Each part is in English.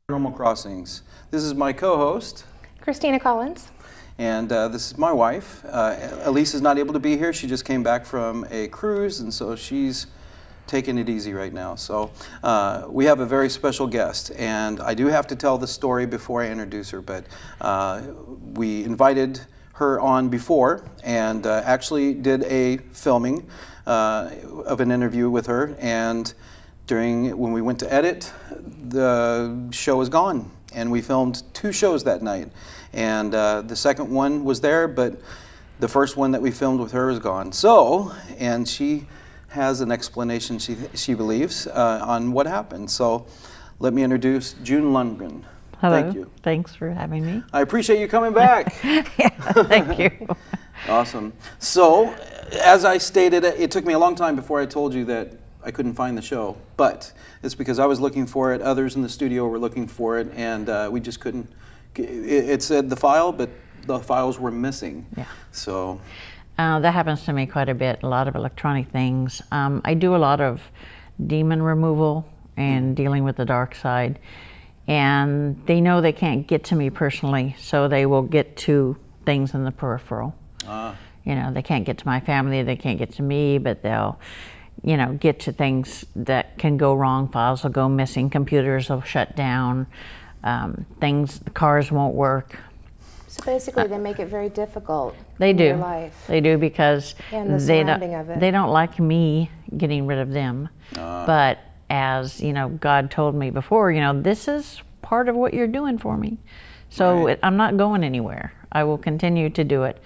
Paranormal Crossings. This is my co-host, Christina Collins. and this is my wife. Elise is not able to be here. She just came back from a cruise, and so she's taking it easy right now. So we have a very special guest, and I do have to tell the story before I introduce her, but we invited her on before and actually did a filming of an interview with her, and when we went to edit, the show was gone, and we filmed 2 shows that night, and the second one was there, but the first one that we filmed with her is gone. So, and she has an explanation, she believes, on what happened. So let me introduce June Lundgren. Hello. Thank you. Thanks for having me. I appreciate you coming back. Yeah, thank you. Awesome. So, as I stated, it took me a long time before I told you that I couldn't find the show, but it's because I was looking for it, others in the studio were looking for it, and we just couldn't. It said the file, but the files were missing. Yeah. So. That happens to me quite a bit, a lot of electronic things. I do a lot of demon removal and dealing with the dark side, and they know they can't get to me personally, so they will get to things in the peripheral. You know, they can't get to my family, they can't get to me, but they'll, you know, get to things that can go wrong. Files will go missing, computers will shut down, cars won't work. So basically, they make it very difficult. They in do. Your life. They do, because And the surrounding of it. they don't like me getting rid of them. But as you know, God told me before, you know, this is part of what you're doing for me. So Right. I'm not going anywhere. I will continue to do it.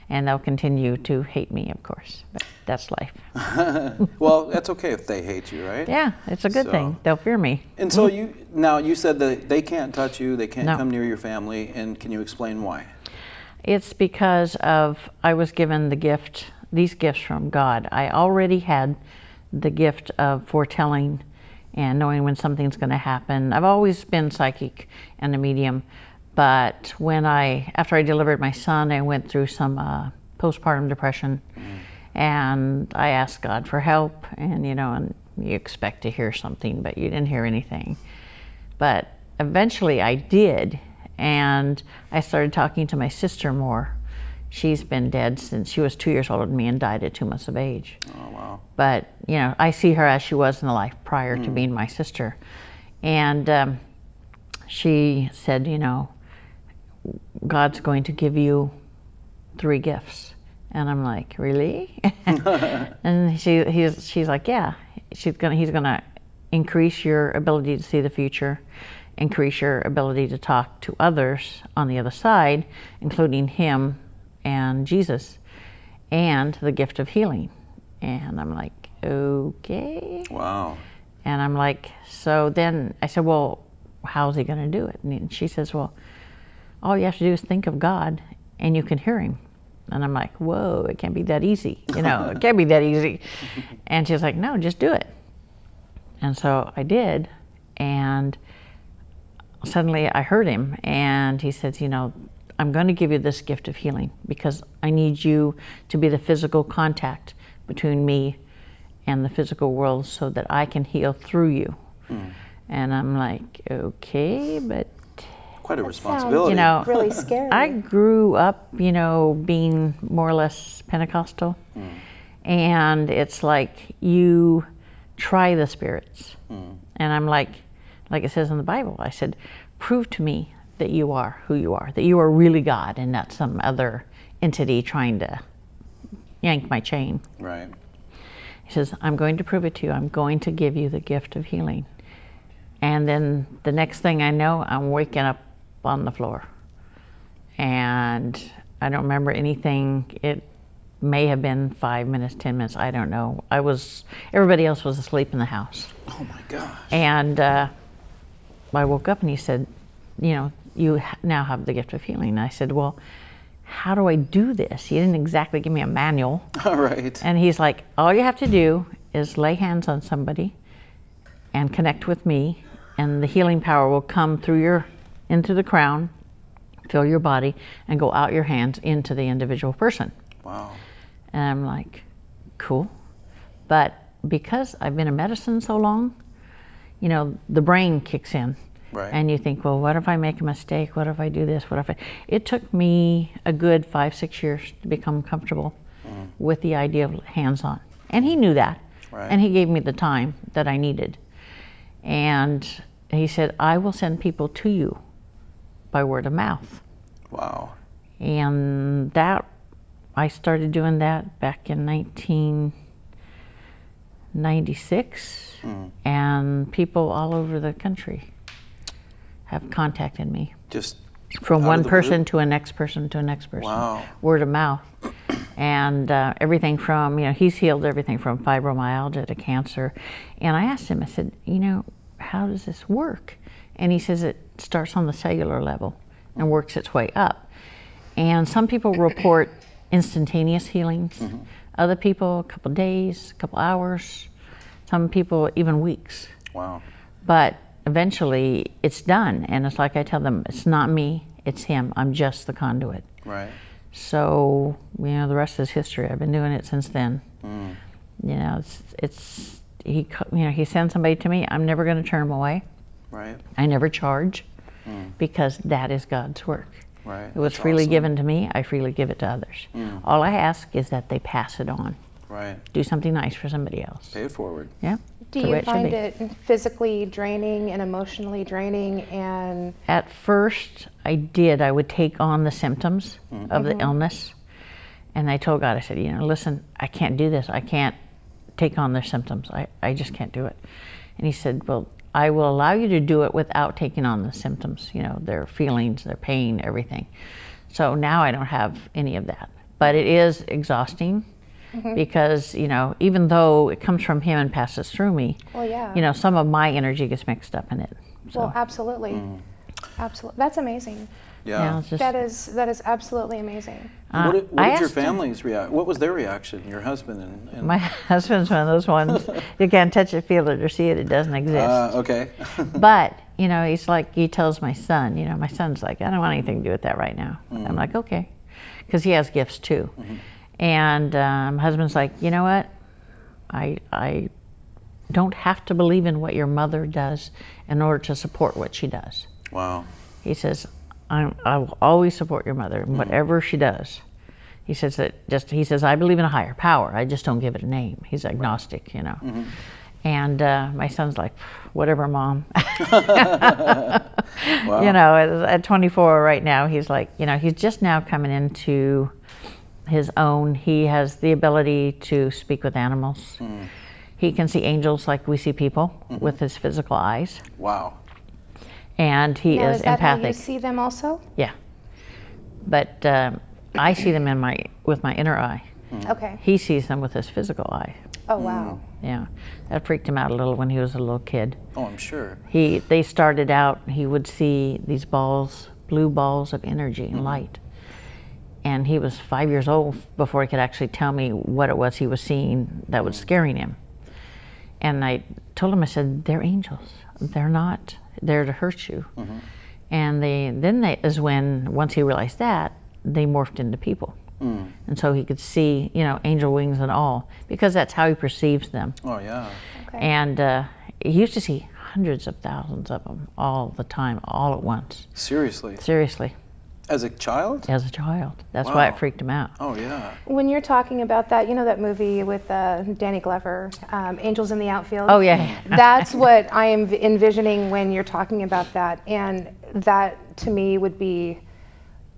And they'll continue to hate me, of course, but that's life. Well, that's okay if they hate you, right? Yeah, it's a good thing. They'll fear me. And so you said that they can't touch you, they can't No. come near your family, and can you explain why? It's because I was given these gifts from God. I already had the gift of foretelling and knowing when something's going to happen. I've always been psychic and a medium. But after I delivered my son, I went through some postpartum depression, and I asked God for help, and you know, and you expect to hear something, but you didn't hear anything. But eventually I did, and I started talking to my sister more. She's been dead since she was 2 years older than me and died at 2 months of age. Oh, wow. But you know, I see her as she was in the life prior to being my sister, and she said, you know, God's going to give you 3 gifts. And I'm like, really? And she's like, yeah. He's gonna increase your ability to see the future, increase your ability to talk to others on the other side, including him and Jesus, and the gift of healing. And I'm like, okay. Wow. And I'm like, so then I said, well, how's he gonna do it? And she says, well, all you have to do is think of God and you can hear him. And I'm like, whoa, it can't be that easy. You know, it can't be that easy. And she's like, no, just do it. And so I did. And suddenly I heard him, and he says, you know, I'm going to give you this gift of healing because I need you to be the physical contact between me and the physical world so that I can heal through you. And I'm like, okay, but Quite a That responsibility. you know, really scary. I grew up, you know, being more or less Pentecostal, and it's like you try the spirits, and I'm like it says in the Bible, I said, prove to me that you are who you are, that you are really God and not some other entity trying to yank my chain. Right. He says, I'm going to prove it to you. I'm going to give you the gift of healing. And then the next thing I know, I'm waking up on the floor. And I don't remember anything. It may have been 5 minutes, 10 minutes, I don't know. Everybody else was asleep in the house. Oh my gosh. And I woke up and he said, you know, you now have the gift of healing. And I said, well, how do I do this? He didn't exactly give me a manual. All right. And he's like, all you have to do is lay hands on somebody and connect with me, and the healing power will come through into the crown, fill your body, and go out your hands into the individual person. Wow. And I'm like, cool. But because I've been in medicine so long, you know, the brain kicks in. Right. And you think, well, what if I make a mistake? What if I do this? What if I... It took me a good 5-6 years to become comfortable with the idea of hands-on. And he knew that. Right. And he gave me the time that I needed. And he said, I will send people to you by word of mouth. Wow. And that, I started doing that back in 1996, and people all over the country have contacted me. Just from out one of the person blue? to a next person to a next person. Wow. Word of mouth. And everything from, he's healed everything from fibromyalgia to cancer. And I asked him, I said, how does this work? And he says it starts on the cellular level and works its way up. And some people report instantaneous healings. Other people, a couple days, a couple hours. Some people, even weeks. Wow. But eventually, it's done. And it's like I tell them, it's not me, it's him. I'm just the conduit. Right. So, the rest is history. I've been doing it since then. He sends somebody to me, I'm never going to turn them away. Right. I never charge, because that is God's work. Right. It was That's freely awesome. given to me, I freely give it to others. All I ask is that they pass it on. Right. Do something nice for somebody else. Pay it forward. Yeah. Do the way you it should find be. it physically draining and emotionally draining? And At first, I did. I would take on the symptoms of the illness. And I told God, I said, listen, I can't do this. I can't take on their symptoms. I just can't do it. And he said, well, I will allow you to do it without taking on the symptoms, their feelings, their pain, everything. So now I don't have any of that. But it is exhausting because, even though it comes from him and passes through me, well, yeah. Some of my energy gets mixed up in it. So, Well, absolutely. Absolutely. That's amazing. Yeah. it's just, That is absolutely amazing. What did I your asked him- family's react? What was their reaction? Your husband and My husband's one of those ones, you can't touch it, feel it, or see it, it doesn't exist. okay. But, he's like, he tells my son, my son's like, I don't want anything to do with that right now. I'm like, okay. Because he has gifts too. And my husband's like, you know what? I don't have to believe in what your mother does in order to support what she does. Wow. He says, I will always support your mother in whatever she does. He says he says, I believe in a higher power. I just don't give it a name. He's agnostic, And my son's like, whatever, Mom. Wow. At 24 right now, he's like, he's just now coming into his own. He has the ability to speak with animals. He can see angels like we see people with his physical eyes. Wow. And he Now, is is that how you empathic. see them also? Yeah. But I see them with my inner eye. Okay. He sees them with his physical eye. Oh, wow. Yeah. That freaked him out a little when he was a little kid. Oh, I'm sure. They started out, he would see these balls, blue balls of energy and light. And he was 5 years old before he could actually tell me what it was he was seeing that was scaring him. And I told him, I said, they're angels. They're not there to hurt you. And is when, once he realized that, they morphed into people. And so he could see, angel wings and all, because that's how he perceives them. Oh, yeah. Okay. And he used to see hundreds of thousands of them all the time, all at once. Seriously. Seriously, As a child? as a child. That's why it Wow. freaked him out. Oh, yeah. When you're talking about that, that movie with Danny Glover, Angels in the Outfield? Oh, yeah. That's what I am envisioning when you're talking about that. And that, to me, would be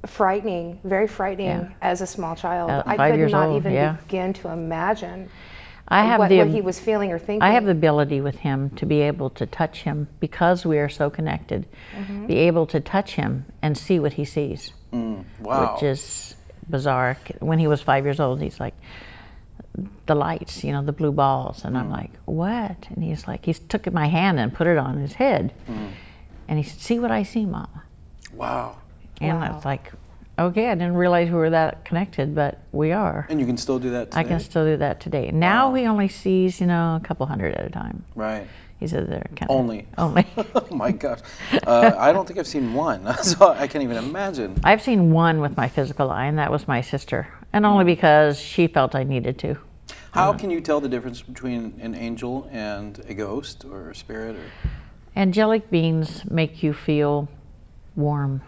frightening, very frightening Yeah. as a small child. I 5 could years not old, even yeah. begin to imagine I have what the he was feeling or thinking. I have the ability with him to be able to touch him because we are so connected. Be able to touch him and see what he sees, Wow. which is bizarre. When he was 5 years old, he's like, the lights, the blue balls, and I'm like, what? And he's like, he took my hand and put it on his head, and he said, see what I see, Mama. Wow. And Wow. it's like, okay, I didn't realize we were that connected, but we are. And you can still do that today? I can still do that today. Now he only sees, a couple hundred at a time. Right. He said they're kind of Only. only. Oh, my gosh. I don't think I've seen one, so I can't even imagine. I've seen one with my physical eye, and that was my sister, and only because she felt I needed to. How can you tell the difference between an angel and a ghost or a spirit? Or Angelic beings make you feel warm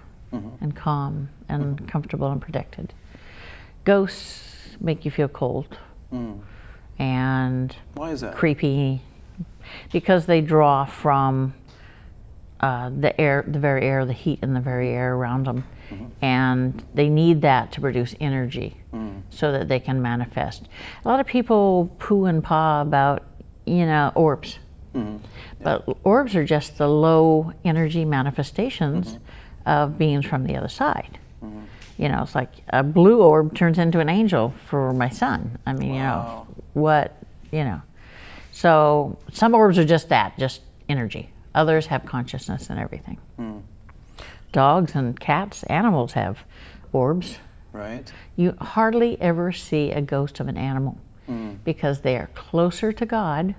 and calm and comfortable and protected. Ghosts make you feel cold and Why is that? creepy, because they draw from the air, the very air, the heat in the very air around them, and they need that to produce energy so that they can manifest. A lot of people poo and paw about, you know, orbs. But orbs are just the low energy manifestations of beings from the other side. You know, it's like a blue orb turns into an angel for my son. I mean, you know, what, you know. So some orbs are just that, just energy. Others have consciousness and everything. Dogs and cats, animals have orbs. Right. You hardly ever see a ghost of an animal because they are closer to God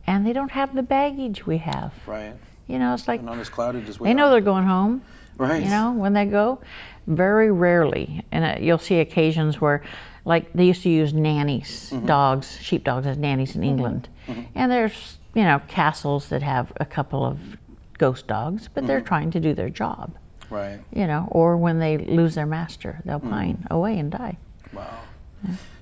and they don't have the baggage we have. Right. You know, it's like They're not as clouded as we they are. know they're going home. Right. You know, when they go, very rarely. And you'll see occasions where, like, they used to use nannies, dogs, sheepdogs as nannies in England. And there's, you know, castles that have a couple of ghost dogs, but they're trying to do their job. Right. You know, or when they lose their master, they'll pine away and die. Wow.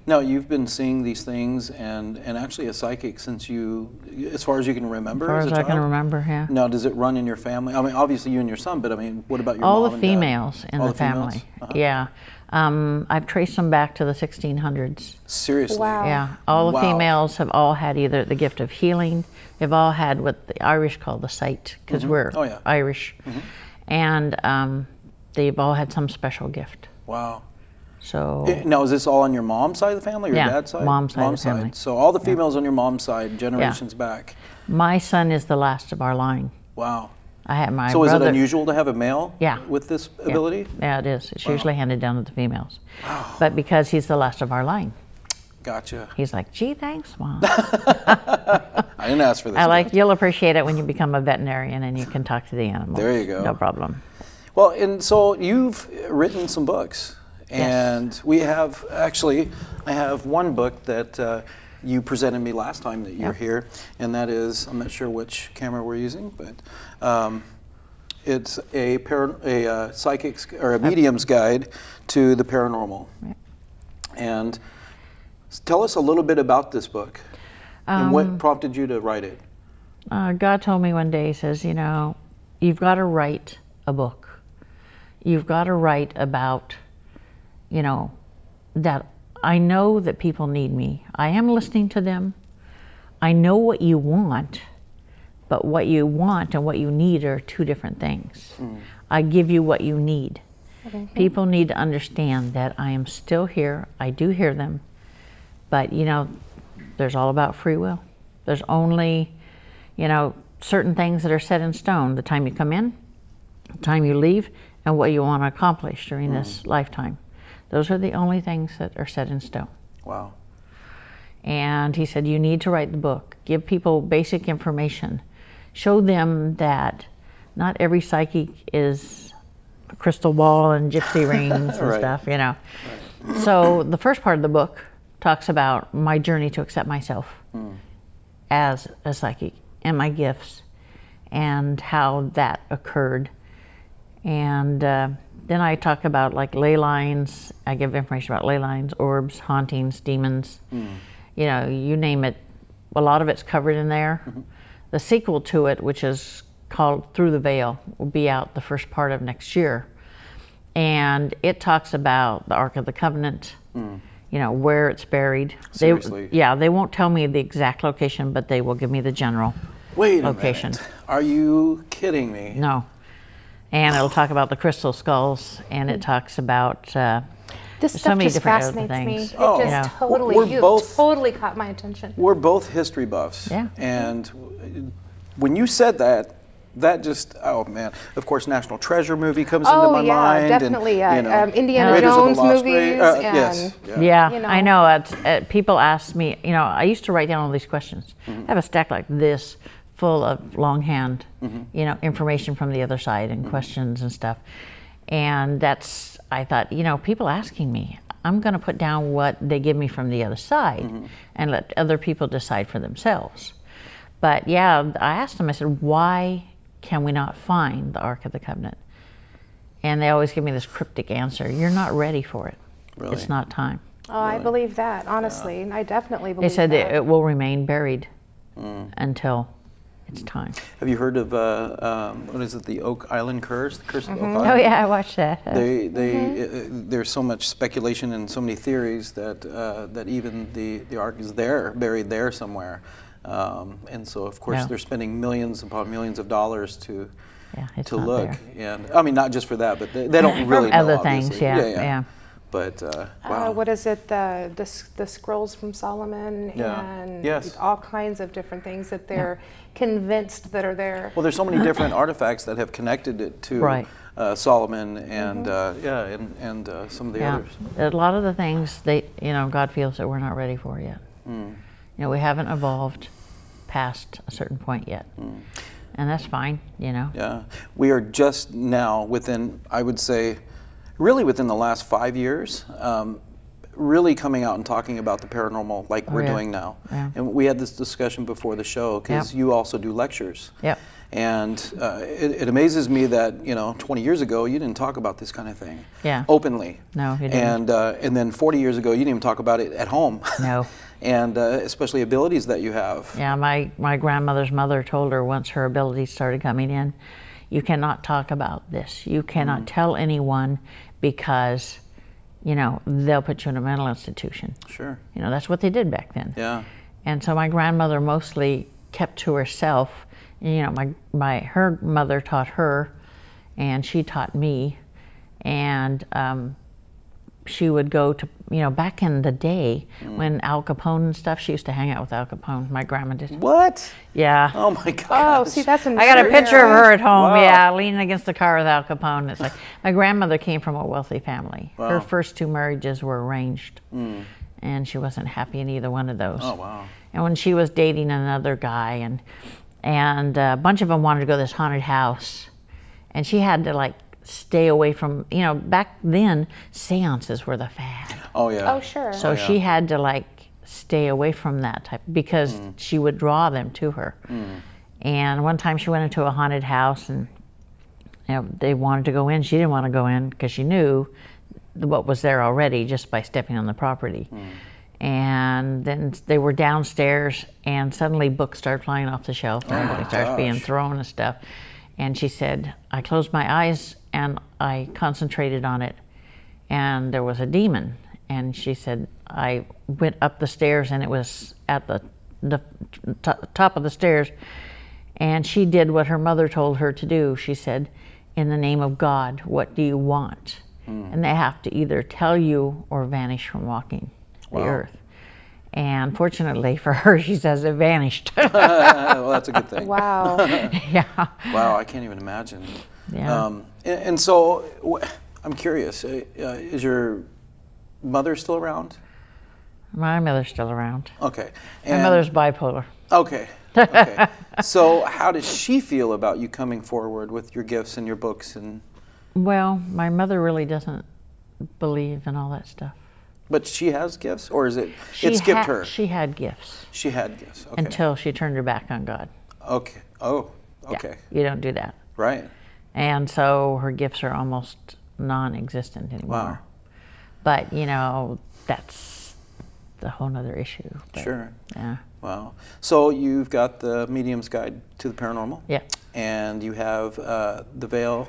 Now, you've been seeing these things and actually a psychic since you, as far as you can remember As far as as a I child? can remember, yeah. Now, does it run in your family? I mean, obviously you and your son, but I mean, what about your All mom the and dad? females in All the females? family. Yeah. I've traced them back to the 1600s. Seriously? Wow. Yeah. All the Wow. females have all had either the gift of healing, they've all had what the Irish call the sight, because we're Oh, yeah. Irish. And they've all had some special gift. Wow. So, Now, is this all on your mom's side of the family or Yeah, dad's side? mom's side of the family. So all the females on your mom's side, generations back. my son is the last of our line. Wow. I had my So is brother. it unusual to have a male Yeah. with this ability? Yeah, it is. It's usually handed down to the females. But because he's the last of our line, Gotcha. he's like, gee, thanks, Mom. I didn't ask for this. I like, you'll appreciate it when you become a veterinarian and you can talk to the animals. There you go. No problem. Well, and so you've written some books. And we have, actually, I have one book that you presented me last time that you're here, and that is, I'm not sure which camera we're using, but it's a psychic's or a medium's guide to the paranormal. And tell us a little bit about this book and what prompted you to write it. God told me one day, he says, you know, you've got to write a book. You've got to write about, you know, that I know that people need me. I am listening to them. I know what you want, but what you want and what you need are two different things. I give you what you need. People need to understand that I am still here. I do hear them, but you know, there's all about free will. There's only, you know, certain things that are set in stone. The time you come in, the time you leave, and what you want to accomplish during this lifetime. Those are the only things that are set in stone. Wow. And he said, you need to write the book. Give people basic information. Show them that not every psychic is a crystal ball and gypsy rings and stuff, you know. So the first part of the book talks about my journey to accept myself as a psychic and my gifts and how that occurred. And then I talk about like ley lines. I give information about ley lines, orbs, hauntings, demons. You know, you name it. A lot of it's covered in there. The sequel to it, which is called Through the Veil, will be out the first part of next year. And it talks about the Ark of the Covenant, you know, where it's buried. Seriously? They won't tell me the exact location, but they will give me the general location. Minute. Are you kidding me? No. And it'll talk about the crystal skulls, and it talks about This so stuff many just different other fascinates me. things. It Oh. just You know. totally, We're you both- totally caught my attention. We're both history buffs. Yeah. And when you said that, that just, oh man. Of course, National Treasure movie comes into Oh my yeah, mind. definitely. And, you know, Indiana Raiders of the Jones Lost movies. Ark. And Yes. Yeah, You know. I know. People ask me, you know, I used to write down all these questions. I have a stack like this full of longhand, you know, information from the other side and questions and stuff. And that's, I thought, you know, people asking me, I'm going to put down what they give me from the other side and let other people decide for themselves. But yeah, I asked them, I said, why can we not find the Ark of the Covenant? And they always give me this cryptic answer. You're not ready for it. Really? It's not time. Oh, I believe that, honestly. I definitely believe They said that. it will remain buried until it's time. Have you heard of what is it? The Oak Island Curse? The Curse of Oak Island. Oh yeah, I watched that. There's so much speculation and so many theories that that even the Ark is there, buried there somewhere, and so of course they're spending millions upon millions of dollars to look. There. And I mean, not just for that, but they don't really know, other obviously. things. Yeah. But wow. What is it? The scrolls from Solomon and all kinds of different things that they're convinced that are there. Well, there's so many different artifacts that have connected it to Solomon and and some of the others. A lot of the things God feels that we're not ready for yet. We haven't evolved past a certain point yet, and that's fine. Yeah, we are just now within, I would say, really within the last 5 years, really coming out and talking about the paranormal like we're doing now. Yeah. And we had this discussion before the show because you also do lectures. Yep. And it amazes me that 20 years ago you didn't talk about this kind of thing openly. No, you didn't. And then 40 years ago you didn't even talk about it at home. No. And especially abilities that you have. Yeah, my grandmother's mother told her once her abilities started coming in, you cannot talk about this. You cannot tell anyone because, they'll put you in a mental institution. Sure. That's what they did back then. Yeah. And so my grandmother mostly kept to herself. Her mother taught her, and she taught me, and she would go to, back in the day when Al Capone and stuff, she used to hang out with Al Capone. My grandma did. What? Yeah. Oh my God. Oh, see, that's I got a picture of her at home, Wow. leaning against the car with Al Capone. It's like, my grandmother came from a wealthy family. Wow. Her first 2 marriages were arranged, and she wasn't happy in either one of those. Oh, wow. And when she was dating another guy, and a bunch of them wanted to go to this haunted house, and she had to stay away from, back then, seances were the fad. Oh, yeah. Oh, sure. So she had to stay away from that type because she would draw them to her. And one time she went into a haunted house and they wanted to go in. She didn't want to go in because she knew what was there already just by stepping on the property. And then they were downstairs and suddenly books started flying off the shelf and everything starts being thrown and stuff. And she said, I closed my eyes and I concentrated on it and there was a demon. And she said, I went up the stairs and it was at the top of the stairs. And she did what her mother told her to do. She said, in the name of God, what do you want? And they have to either tell you or vanish from walking the earth. And fortunately for her, she says it vanished. Well, that's a good thing. Wow. Yeah. Wow, I can't even imagine. Yeah. And so, I'm curious, is your mother still around? My mother's still around. Okay. My mother's bipolar. Okay. Okay. So how does she feel about you coming forward with your gifts and your books? Well, my mother really doesn't believe in all that stuff. But she has gifts, or is it skipped her? She had gifts. She had gifts. Okay. Until she turned her back on God. Okay. Oh. Okay. Yeah, you don't do that. Right. And so her gifts are almost non-existent anymore. Wow. But that's a whole nother issue. But, Sure. Yeah. Wow. So you've got the Medium's Guide to the Paranormal. Yeah. And you have the Veil.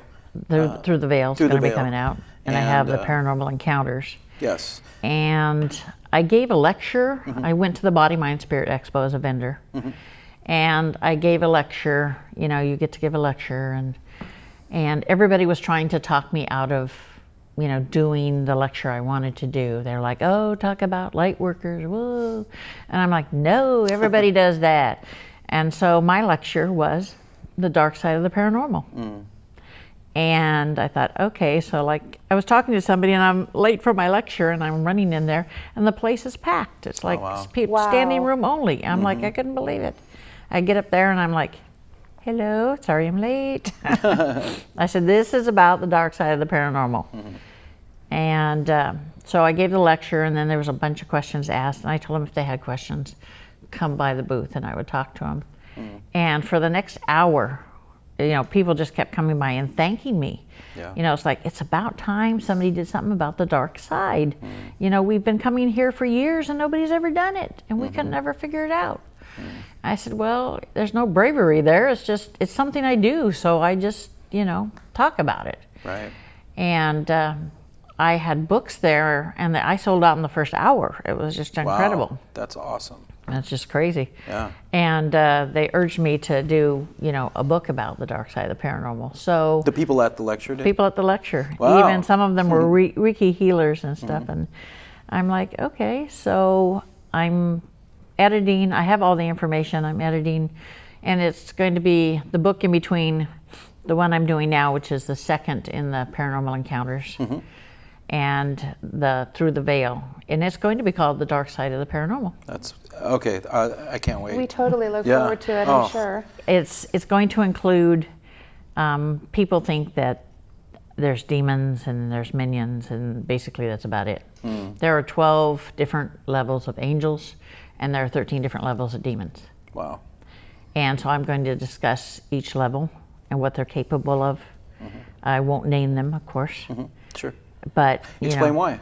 Through the Veil is going to be coming out. And I have the Paranormal Encounters. Yes. And I gave a lecture. I went to the Body, Mind, Spirit Expo as a vendor. And I gave a lecture. You get to give a lecture. And everybody was trying to talk me out of, doing the lecture I wanted to do. They're like, oh, talk about light workers, whoa. And I'm like, no, everybody does that. And so my lecture was the dark side of the paranormal. And I thought, okay, so I was talking to somebody and I'm late for my lecture and I'm running in there and the place is packed. It's like standing room only. I'm like, I couldn't believe it. I get up there and I'm like, hello, sorry I'm late. I said, this is about the dark side of the paranormal. And so I gave the lecture and then there was a bunch of questions asked and I told them if they had questions, come by the booth and I would talk to them. And for the next hour, you know, people just kept coming by and thanking me. Yeah. You know, it's like, it's about time somebody did something about the dark side. You know, we've been coming here for years and nobody's ever done it, and we could never figure it out. I said, well, there's no bravery there. It's just, it's something I do. So I just, you know, talk about it. Right. And I had books there, and I sold out in the first hour. It was just incredible. Wow, that's awesome. That's just crazy. Yeah. And they urged me to do, you know, a book about the dark side of the paranormal. So The people at the lecture did? people at the lecture, Wow. even some of them were Reiki healers and stuff. And I'm like, okay, so I'm editing. I have all the information. I'm editing, and it's going to be the book in between the one I'm doing now, which is the second in the Paranormal Encounters, and the Through the Veil, and it's going to be called The Dark Side of the Paranormal. That's okay. I can't wait. We totally look Yeah. forward to it, Oh. I'm sure. It's going to include, people think that there's demons and there's minions, and basically that's about it. There are 12 different levels of angels, and there are 13 different levels of demons. Wow. And so I'm going to discuss each level and what they're capable of. I won't name them, of course, Sure. but you Explain know, why.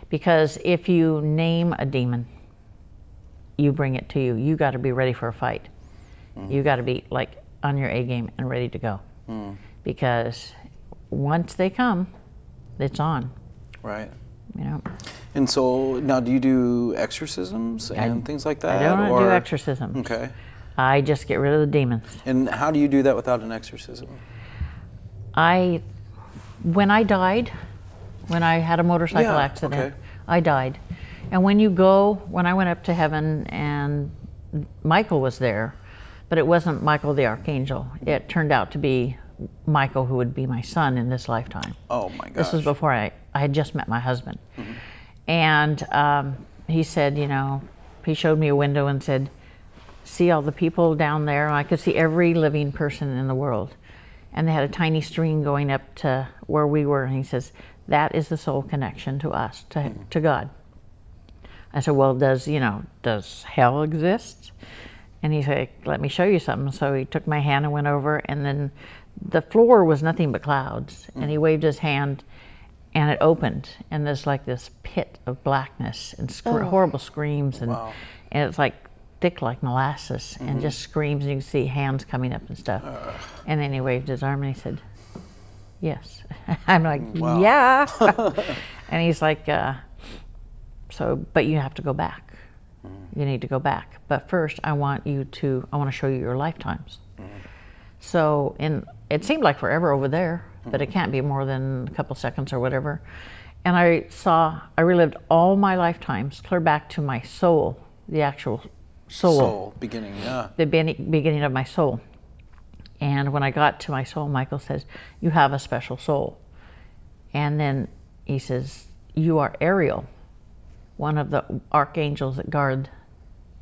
because if you name a demon, you bring it to you. You got to be ready for a fight. You got to be like on your A game and ready to go, because once they come, it's on. Right. You know, And so now, do you do exorcisms and things like that? I don't or? do exorcisms. Okay. I just get rid of the demons. And how do you do that without an exorcism? When I died, when I had a motorcycle Yeah, accident, okay. I died. And when I went up to heaven, and Michael was there, but it wasn't Michael the Archangel. It turned out to be Michael, who would be my son in this lifetime. Oh my gosh. This was before I had just met my husband. And he said, you know, he showed me a window and said, see all the people down there? I could see every living person in the world. And they had a tiny stream going up to where we were. And he says, that is the soul connection to us, to God. I said, well, does hell exist? And he said, let me show you something. So he took my hand and went over, and then the floor was nothing but clouds. And he waved his hand, and it opened, and there's like this pit of blackness and horrible screams, and and it's like thick like molasses, and just screams, and you can see hands coming up and stuff. And then he waved his arm and he said, yes. I'm like, yeah. And he's like, but you have to go back. You need to go back. But first, I want to show you your lifetimes. So it seemed like forever over there, but it can't be more than a couple seconds or whatever. And I relived all my lifetimes clear back to my soul, the actual soul. Beginning, yeah. The beginning of my soul. And when I got to my soul, Michael says, you have a special soul. And then he says, you are Ariel, one of the archangels that guard,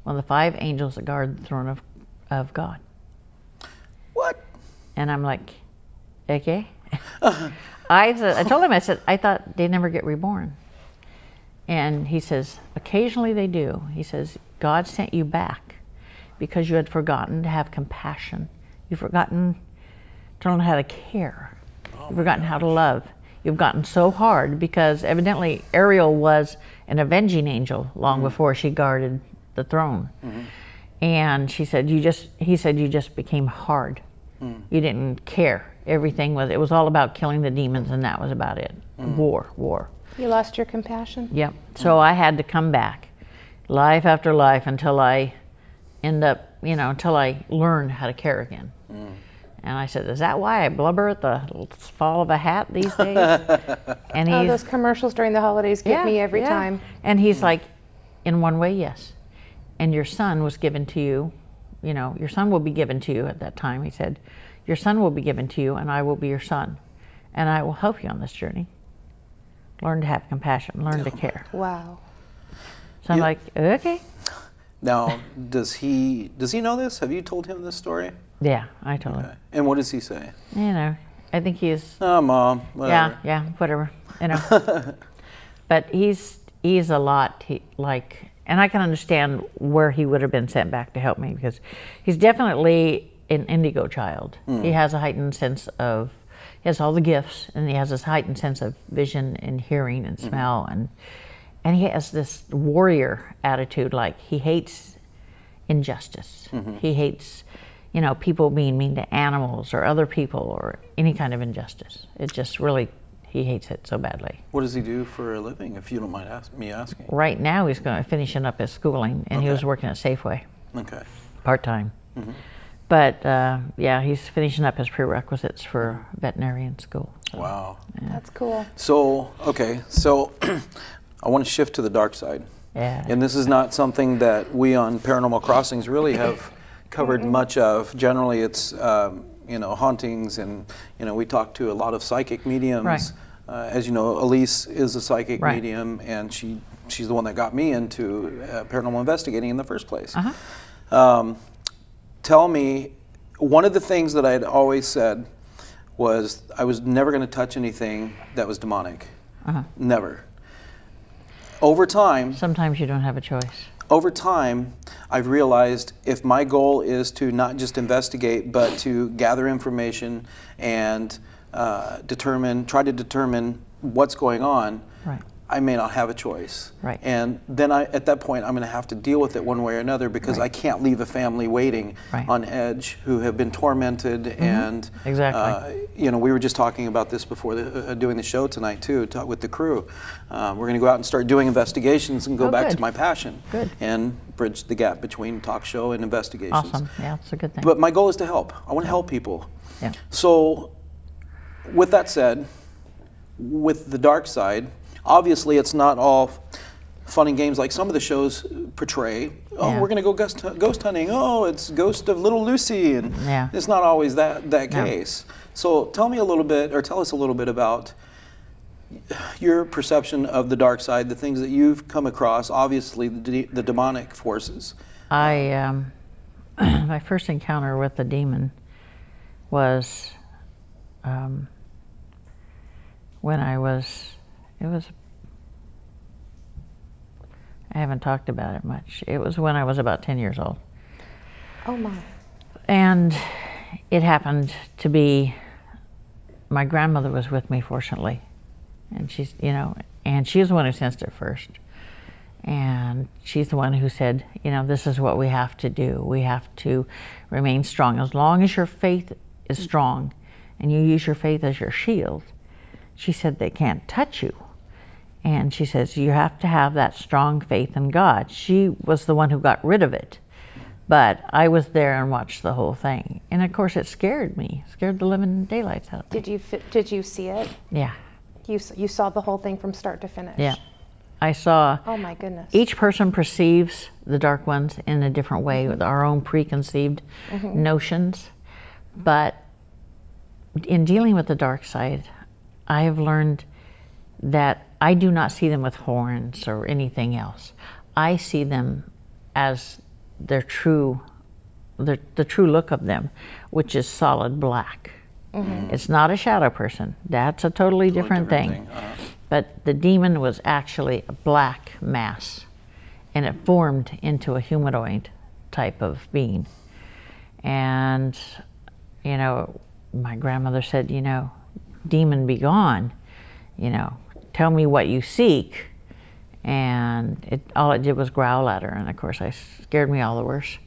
one of the 5 angels that guard the throne of God. What? And I'm like, okay. I told him, I said, I thought they never get reborn. And he says, occasionally they do. He says, God sent you back because you had forgotten to have compassion. You've forgotten to learn how to care. You've forgotten how to love. You've gotten so hard because evidently Ariel was an avenging angel long before she guarded the throne. And he said, you just became hard. You didn't care. Everything it was all about killing the demons, and that was about it. War. You lost your compassion? Yep. So I had to come back, life after life, until I until I learned how to care again. And I said, is that why I blubber at the fall of a hat these days? And those commercials during the holidays get me every time. And he's like, in one way, yes. And your son was given to you, your son will be given to you at that time. He said, your son will be given to you, and I will be your son. And I will help you on this journey. Learn to have compassion, learn to care. Wow. So I'm like, okay. Now, does he know this? Have you told him this story? Yeah, I told him. And what does he say? I think he's... Oh, Mom, whatever. Yeah, whatever, But he's a lot, and I can understand where he would have been sent back to help me, because he's definitely an indigo child. He has a heightened sense of, he has all the gifts, and he has this heightened sense of vision and hearing and smell, and he has this warrior attitude. Like, he hates injustice. He hates, you know, people being mean to animals or other people or any kind of injustice. It just really, he hates it so badly. What does he do for a living, if you don't mind me asking? Right now he's finishing up his schooling, and he was working at Safeway. Okay. Part-time. But yeah, he's finishing up his prerequisites for veterinarian school. So, wow. yeah. That's cool. So, okay, so I want to shift to the dark side. Yeah. And this is not something that we on Paranormal Crossings really have covered much of. Generally, it's you know, hauntings, and you know, we talk to a lot of psychic mediums. Right. As you know, Elise is a psychic medium, and she's the one that got me into paranormal investigating in the first place. Tell me, one of the things that I had always said was I was never going to touch anything that was demonic. Never. Over time, sometimes you don't have a choice. Over time, I've realized if my goal is to not just investigate, but to gather information and try to determine what's going on, I may not have a choice. And then at that point, I'm going to have to deal with it one way or another, because I can't leave a family waiting on edge who have been tormented. And you know, we were just talking about this before doing the show tonight too, with the crew. We're going to go out and start doing investigations and go back to my passion and bridge the gap between talk show and investigations. Awesome. Yeah, it's a good thing. But my goal is to help. I want to help people. So with that said, with the dark side, obviously it's not all fun and games like some of the shows portray. Oh, we're going to go ghost hunting. Oh, it's Ghost of Little Lucy, and it's not always that case. So tell me a little bit, or tell us a little bit about your perception of the dark side, the things that you've come across, obviously the demonic forces. My first encounter with the demon was when I haven't talked about it much. It was when I was about 10 years old. Oh my. And it happened to be, my grandmother was with me, fortunately. And she's, you know, and she's the one who sensed it first. And she's the one who said, you know, this is what we have to do. We have to remain strong. As long as your faith is strong and you use your faith as your shield, she said, they can't touch you. And she says, you have to have that strong faith in God. She was the one who got rid of it. But I was there and watched the whole thing. And of course it scared me, scared the living daylights out of me. Did you see it? Yeah. You saw the whole thing from start to finish? Yeah. I saw, oh my goodness. Each person perceives the dark ones in a different way with our own preconceived notions. But in dealing with the dark side, I have learned that I do not see them with horns or anything else. I see them as their true, the true look of them, which is solid black. It's not a shadow person. That's a totally different thing. But the demon was actually a black mass, and it formed into a humanoid type of being. And, you know, my grandmother said, you know, demon be gone, you know, tell me what you seek. And all it did was growl at her, and of course I scared me all the worse.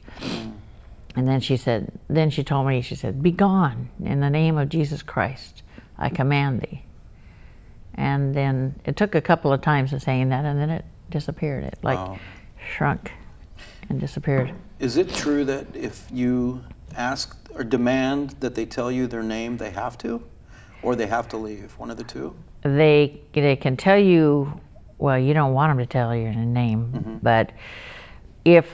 And then she said, then she told me, she said, be gone in the name of Jesus Christ, I command thee. And then it took a couple of times of saying that, and then it disappeared. It like shrunk and disappeared. Is it true that if you ask or demand that they tell you their name, they have to? Or they have to leave, one of the two? They can tell you, well, you don't want them to tell you your name, but if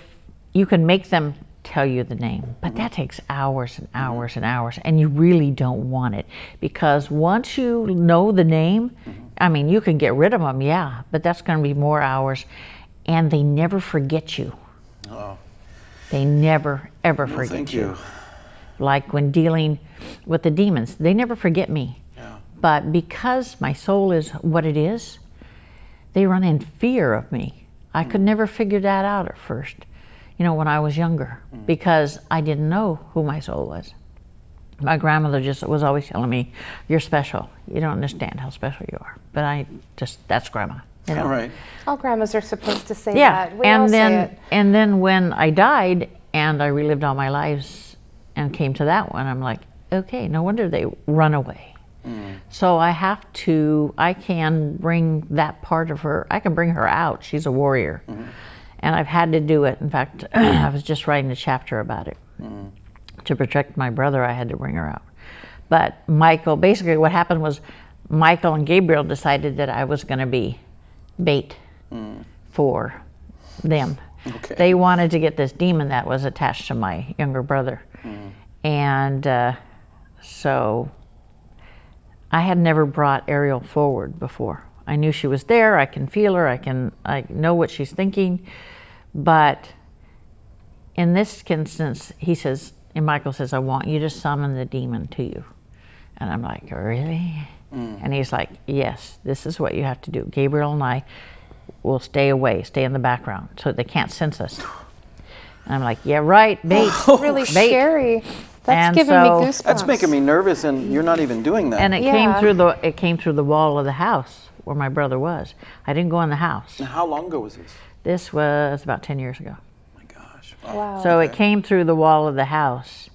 you can make them tell you the name, but that takes hours and hours and hours, and you really don't want it, because once you know the name, I mean, you can get rid of them, yeah, but that's going to be more hours, and they never forget you. They never, ever forget you. Like when dealing with the demons, they never forget me. But because my soul is what it is, they run in fear of me. I could never figure that out at first, you know, when I was younger, because I didn't know who my soul was. My grandmother just was always telling me, "You're special. You don't understand how special you are." But that's grandma. You know? Right. All grandmas are supposed to say Yeah, that. We all say it. and then when I died and I relived all my lives and came to that one, I'm like, okay, no wonder they run away. So I can bring that part of her, I can bring her out. She's a warrior. And I've had to do it. In fact, I was just writing a chapter about it. To protect my brother, I had to bring her out. But Michael, basically what happened was Michael and Gabriel decided that I was going to be bait for them. Okay. They wanted to get this demon that was attached to my younger brother. And so I had never brought Ariel forward before. I knew she was there, I can feel her, I know what she's thinking. But in this instance, he says, and Michael says, "I want you to summon the demon to you." And I'm like, really? And he's like, "Yes, this is what you have to do. Gabriel and I will stay away, stay in the background, so they can't sense us." And I'm like, "Yeah, right, bait." Really bait. scary. That's And giving me so- goosebumps. That's making me nervous, and you're not even doing that. And it Yeah. came through the wall of the house where my brother was. I didn't go in the house. Now, how long ago was this? This was about 10 years ago. Oh my gosh. Wow. So it Okay. came through the wall of the house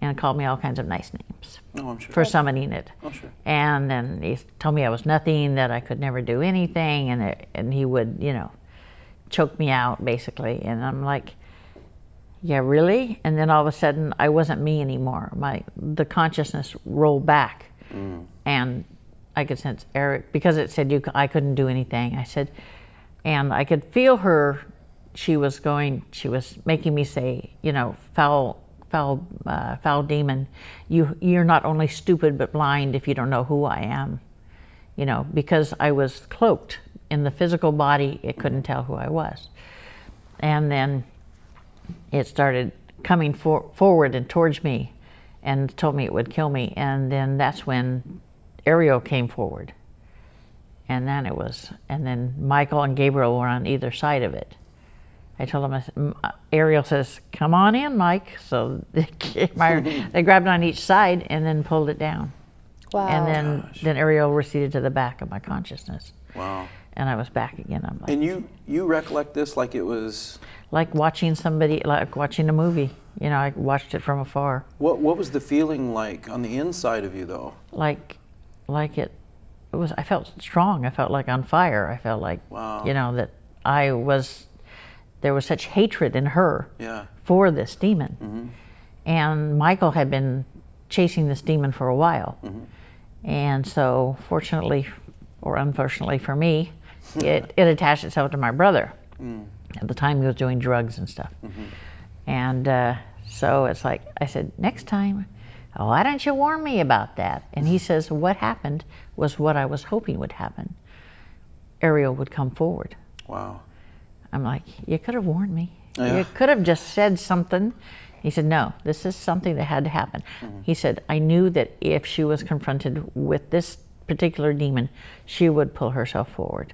and called me all kinds of nice names Oh, I'm sure. for summoning it. Oh, sure. And then he told me I was nothing, that I could never do anything, and he would, you know, choke me out basically. And I'm like, yeah, really? And then all of a sudden I wasn't me anymore. The consciousness rolled back, and I could sense Eric, because it said I couldn't do anything. I said, and I could feel her. She was making me say, you know, foul demon, you're not only stupid but blind if you don't know who I am. You know, because I was cloaked in the physical body, it couldn't tell who I was. And then it started coming forward and towards me and told me it would kill me. And then that's when Ariel came forward. And then Michael and Gabriel were on either side of it. I told him, Ariel says, "Come on in, Mike." So they grabbed on each side and then pulled it down. Wow. And then Ariel receded to the back of my consciousness. Wow. And I was back again. I'm like, And you recollect this like it was... like watching a movie. You know, I watched it from afar. What was the feeling like on the inside of you, though? Like it was, I felt strong. I felt like on fire. I felt like, Wow. you know, that there was such hatred in her Yeah. for this demon. And Michael had been chasing this demon for a while. And so fortunately, or unfortunately for me, it attached itself to my brother. At the time he was doing drugs and stuff. And so it's like, I said, next time, why don't you warn me about that? And he says, what happened was what I was hoping would happen. Ariel would come forward. Wow. I'm like, you could have warned me. Yeah. You could have just said something. He said, no, this is something that had to happen. He said, I knew that if she was confronted with this particular demon, she would pull herself forward.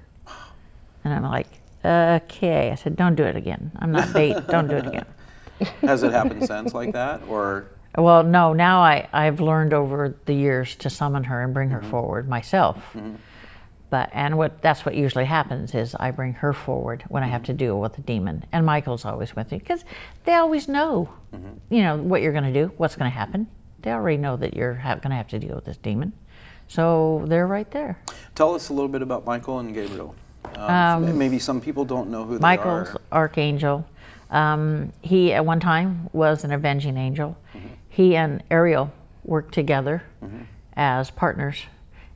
And I'm like, okay. I said, don't do it again. I'm not bait. Don't do it again. Has it happened since like that, or? Well, no, now I've learned over the years to summon her and bring her forward myself. That's what usually happens is I bring her forward when I have to deal with the demon. And Michael's always with me because they always know, you know, what you're going to do, what's going to happen. They already know that you're going to have to deal with this demon. So they're right there. Tell us a little bit about Michael and Gabriel. Maybe some people don't know who they Michael's are. archangel. He at one time was an avenging angel. He and Ariel worked together as partners,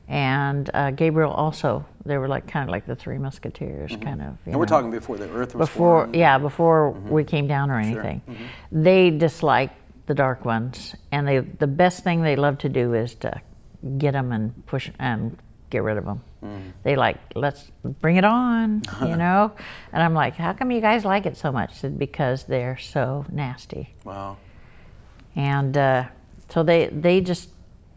and Gabriel also. They were kind of like the Three Musketeers, kind of. And we're talking before the Earth was formed. Before we came down or anything. They disliked the Dark Ones, and the best thing they love to do is to get them and push and get rid of them. They let's bring it on, you know? And I'm like, how come you guys like it so much? I said, because they're so nasty. Wow. And so they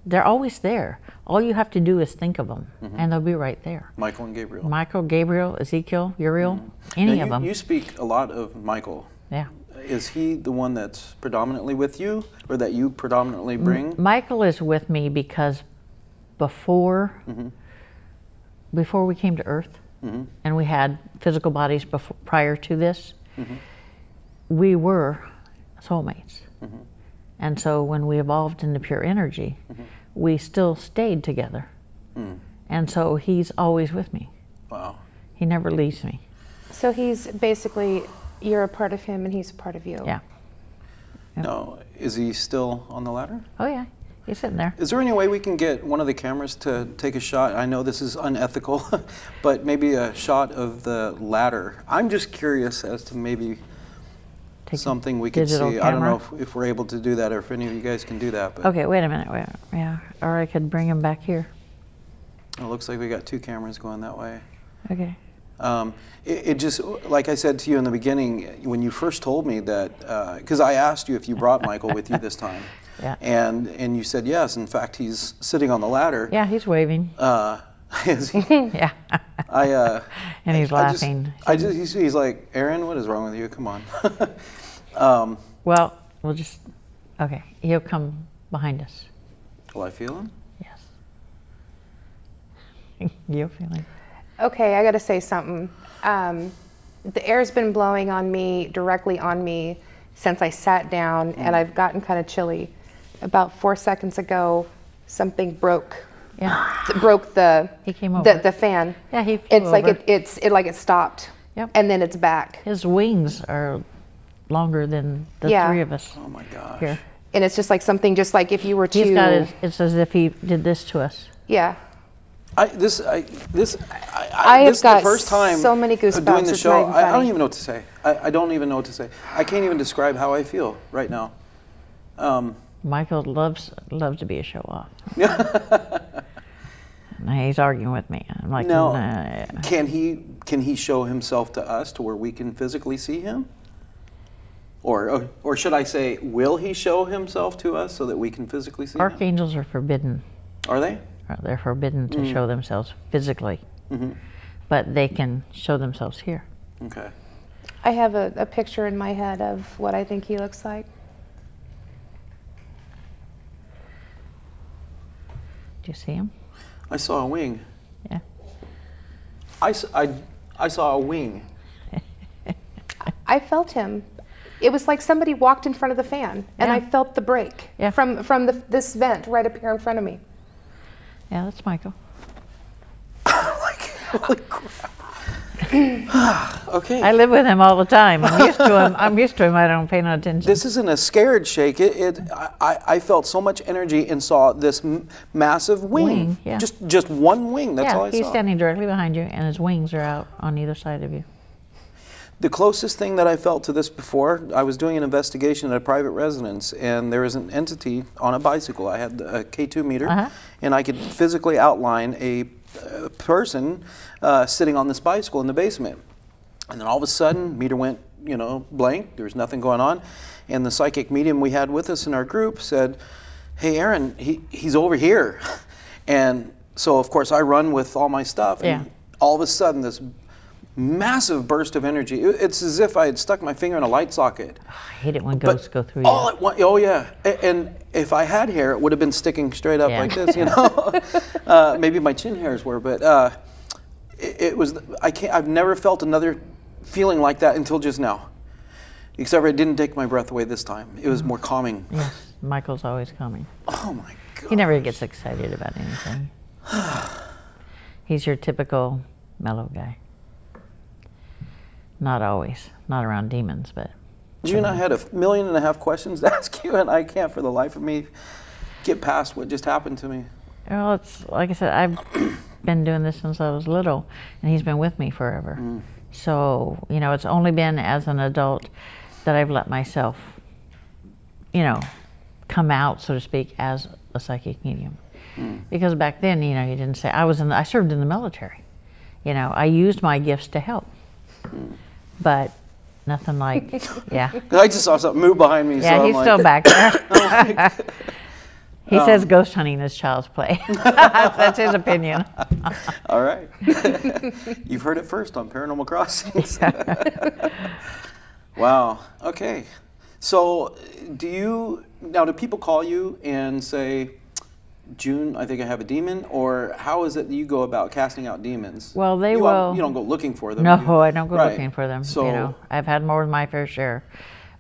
They're always there. All you have to do is think of them, and they'll be right there. Michael and Gabriel. Michael, Gabriel, Ezekiel, Uriel, any Now, of them. You speak a lot of Michael. Yeah. Is he the one that's predominantly with you, or that you predominantly bring? Michael is with me because before we came to Earth, and we had physical bodies prior to this, we were soulmates. And so when we evolved into pure energy, we still stayed together. And so he's always with me. Wow. He never leaves me. So he's basically, you're a part of him and he's a part of you. Yeah. No, is he still on the ladder? Oh yeah, he's sitting there. Is there any way we can get one of the cameras to take a shot? I know this is unethical, but maybe a shot of the ladder. I'm just curious as to maybe Take something we could see. digital I don't know camera. if we're able to do that, or if any of you guys can do that. But Okay, wait a minute. Yeah, or I could bring him back here. it looks like we got 2 cameras going that way. Okay. It just, like I said to you in the beginning, when you first told me that, because I asked you if you brought Michael with you this time, Yeah. and you said yes. In fact, he's sitting on the ladder. Yeah, he's waving. Is he? Yeah. And he's laughing. He's like, Aaron, what is wrong with you? Come on. Well, we'll just, okay, he'll come behind us. Will I feel him? Yes. You'll feel him. Okay, I gotta say something. The air's been blowing on me, directly on me, since I sat down, and I've gotten kind of chilly. About 4 seconds ago, something broke. Yeah. Broke the He came over. the fan. Yeah, he flew It's like over. it stopped. Yep. And then it's back. His wings are longer than the Yeah. 3 of us Oh my gosh. here. And it's just like something, just like if you were to. He's got his, it's as if he did this to us. Yeah. This I is got the first time so many doing goosebumps, the it's show. not even I don't funny. even know what to say. I don't even know what to say. I can't even describe how I feel right now. Michael loves to be a show off. He's arguing with me. I'm like, Now, nah. can he show himself to us to where we can physically see him? Or should I say, will he show himself to us so that we can physically see him? Archangels are forbidden. Are they? They're forbidden to show themselves physically, but they can show themselves here. Okay. I have a picture in my head of what I think he looks like. Do you see him? I saw a wing. Yeah. I saw a wing. I felt him. It was like somebody walked in front of the fan, and Yeah. I felt the break Yeah. from this vent right up here in front of me. Yeah, that's Michael. Like, holy crap. Okay. I live with him all the time. I'm used to him. I don't pay no attention. This isn't a scared shake. I felt so much energy and saw this massive wing. Yeah. Just one wing. That's all I he's saw. standing directly behind you, and his wings are out on either side of you. The closest thing that I felt to this before, I was doing an investigation at a private residence, and there was an entity on a bicycle. I had a K2 meter, and I could physically outline a person sitting on this bicycle in the basement. And then all of a sudden, meter went, blank. There was nothing going on. And the psychic medium we had with us in our group said, "Hey, Aaron, he's over here." And so, of course, I run with all my stuff. And all of a sudden, this massive burst of energy. It's as if I had stuck my finger in a light socket. I hate it when ghosts go through All you. at once, oh yeah. And if I had hair, it would have been sticking straight up like this, Maybe my chin hairs were, but it was. I've never felt another feeling like that until just now. Except it didn't take my breath away this time. It was more calming. Yes, Michael's always coming. Oh my God. He never gets excited about anything. He's your typical mellow guy. Not always. Not around demons, but... June, I had 1.5 million questions to ask you, and I can't for the life of me get past what just happened to me. Well, it's like I said, I've been doing this since I was little, and he's been with me forever. So, it's only been as an adult that I've let myself, come out, so to speak, as a psychic medium. Because back then, you didn't say, I served in the military. I used my gifts to help. But nothing like, yeah. I just saw something move behind me. Yeah, so he's I'm still like, back there. He says ghost hunting is child's play. That's his opinion. All right. You've heard it first on Paranormal Crossings. Wow. Okay. So do people call you and say, June, I think I have a demon? Or how is it that you go about casting out demons? Well, You don't go looking for them. No, I don't go Right. looking for them. So, you know, I've had more than my fair share.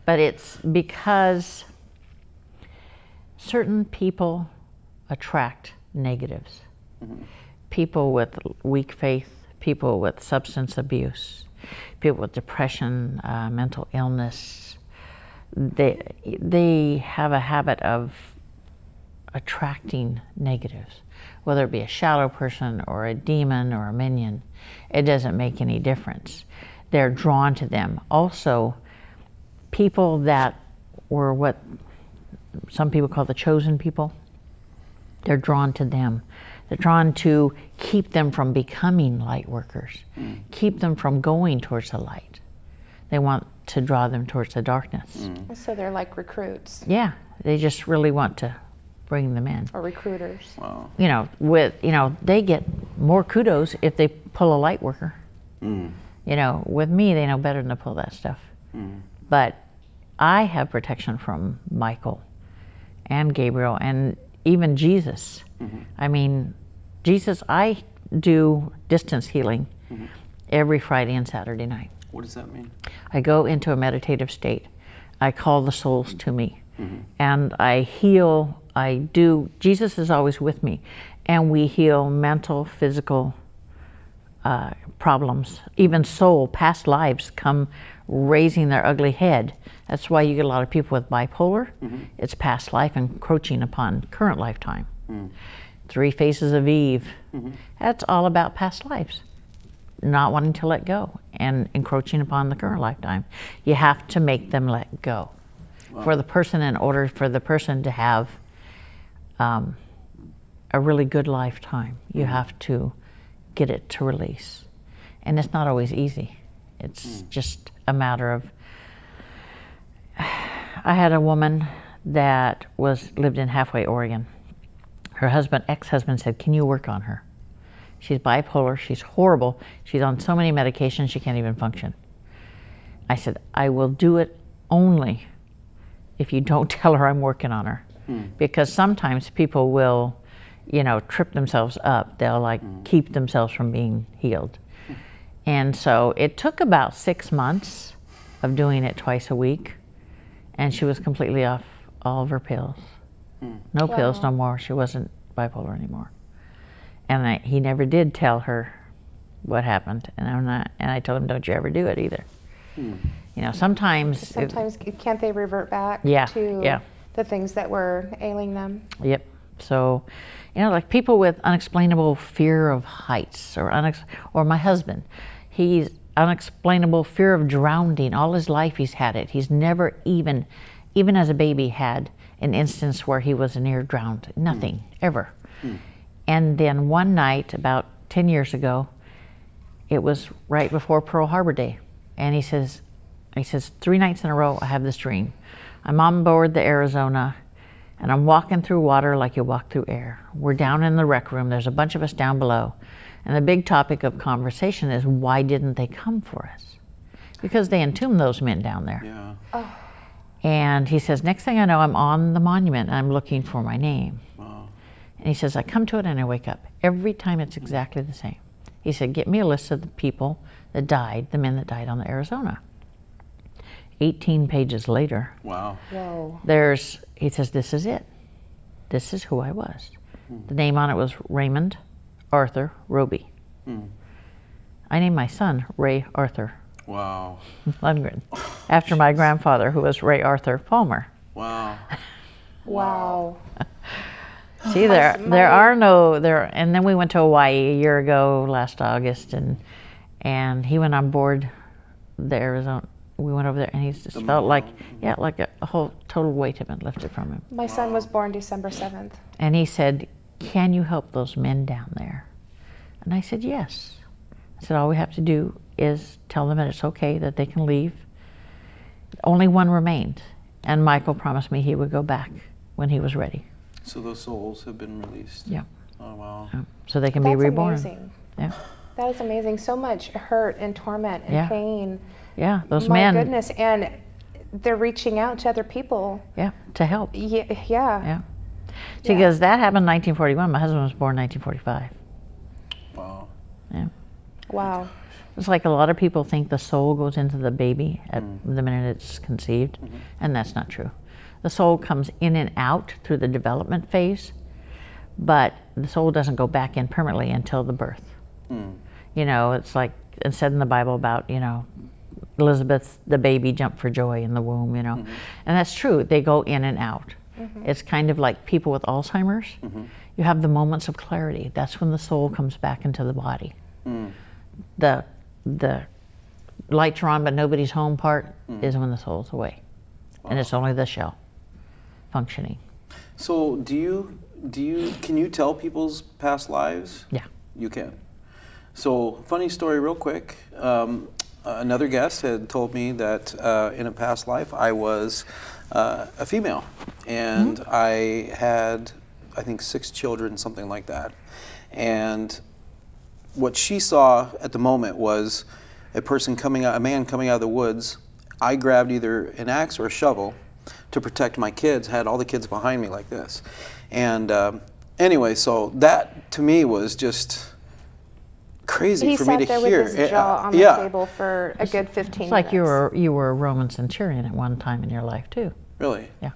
But it's because certain people attract negatives. People with weak faith, people with substance abuse, people with depression, mental illness. They have a habit of attracting negatives, whether it be a shadow person or a demon or a minion. It doesn't make any difference. They're drawn to them. Also, people that were what some people call the chosen people, they're drawn to them. They're drawn to keep them from becoming light workers, keep them from going towards the light. They want to draw them towards the darkness. So they're like recruits. Yeah, they just really want to bring them in. Or recruiters. wow. You know, they get more kudos if they pull a light worker. You know, with me, they know better than to pull that stuff. But I have protection from Michael and Gabriel and even Jesus. I mean, Jesus, I do distance healing every Friday and Saturday night. What does that mean? I go into a meditative state. I call the souls to me. And I heal. Jesus is always with me. And we heal mental, physical problems. Even soul, past lives come raising their ugly head. That's why you get a lot of people with bipolar. It's past life encroaching upon current lifetime. 3 Faces of Eve. That's all about past lives. Not wanting to let go and encroaching upon the current lifetime. You have to make them let go. For the person, in order for the person to have a really good lifetime, you have to get it to release. And it's not always easy. It's just a matter of, I had a woman that lived in Halfway, Oregon. Her ex-husband said, can you work on her? She's bipolar, she's horrible. She's on so many medications she can't even function. I said, I will do it only if you don't tell her I'm working on her. Because sometimes people will, you know, trip themselves up. They'll like keep themselves from being healed. And so it took about 6 months of doing it twice a week. And she was completely off all of her pills. No pills, no more. She wasn't bipolar anymore. And he never did tell her what happened. And I told him, don't you ever do it either. You know, sometimes can't they revert back to the things that were ailing them? Yep. So, you know, like people with unexplainable fear of heights, or my husband, he's unexplainable fear of drowning. All his life he's had it. He's never even as a baby, had an instance where he was near drowned. Nothing, ever. And then one night, about 10 years ago, it was right before Pearl Harbor Day. And he says, 3 nights in a row, I have this dream. I'm on board the Arizona, and I'm walking through water like you walk through air. We're down in the rec room. There's a bunch of us down below. And the big topic of conversation is, why didn't they come for us? Because they entombed those men down there. Yeah. Oh. And he says, next thing I know, I'm on the monument, and I'm looking for my name. Wow. And he says, I come to it and I wake up. Every time it's exactly the same. He said, get me a list of the people that died, the men that died on the Arizona. 18 pages later, Wow. Whoa. he says, this is it. This is who I was. The name on it was Raymond Arthur Roby. I named my son Ray Arthur Wow. Lundgren, after my grandfather, who was Ray Arthur Palmer. Wow. Wow. See, there are no, and then we went to Hawaii a year ago, last August, and he went on board the Arizona. We went over there, and he just felt like, like a whole total weight had been lifted from him. My son was born December 7th. And he said, can you help those men down there? And I said, yes. I said, all we have to do is tell them that it's okay, that they can leave. Only one remained, and Michael promised me he would go back when he was ready. So those souls have been released. Yeah. Oh wow. Yeah. So they can be That's reborn. amazing. Yeah. That is amazing. So much hurt and torment and Yeah. pain. Yeah. Those My men. goodness. And they're reaching out to other people. Yeah. To help. Yeah. Yeah. See, because that happened in 1941. My husband was born in 1945. Wow. Yeah. Wow. It's like a lot of people think the soul goes into the baby at the minute it's conceived, and that's not true. The soul comes in and out through the development phase, but the soul doesn't go back in permanently until the birth. You know, it's like it's said in the Bible about, you know, Elizabeth, the baby, jumped for joy in the womb, you know. And that's true. They go in and out. It's kind of like people with Alzheimer's. You have the moments of clarity. That's when the soul comes back into the body. The lights are on but nobody's home part is when the soul's away. And it's only the shell functioning. So can you tell people's past lives? Yeah. You can. So funny story real quick. Another guest had told me that in a past life I was a female, and I had, I think, 6 children, something like that. And what she saw at the moment was a man coming out of the woods. I grabbed either an axe or a shovel to protect my kids, had all the kids behind me like this. And anyway, so that to me was just crazy for me to He hear. sat there with his jaw on the table for a good 15 It's minutes. like you were a Roman centurion at one time in your life too. Really? Yeah.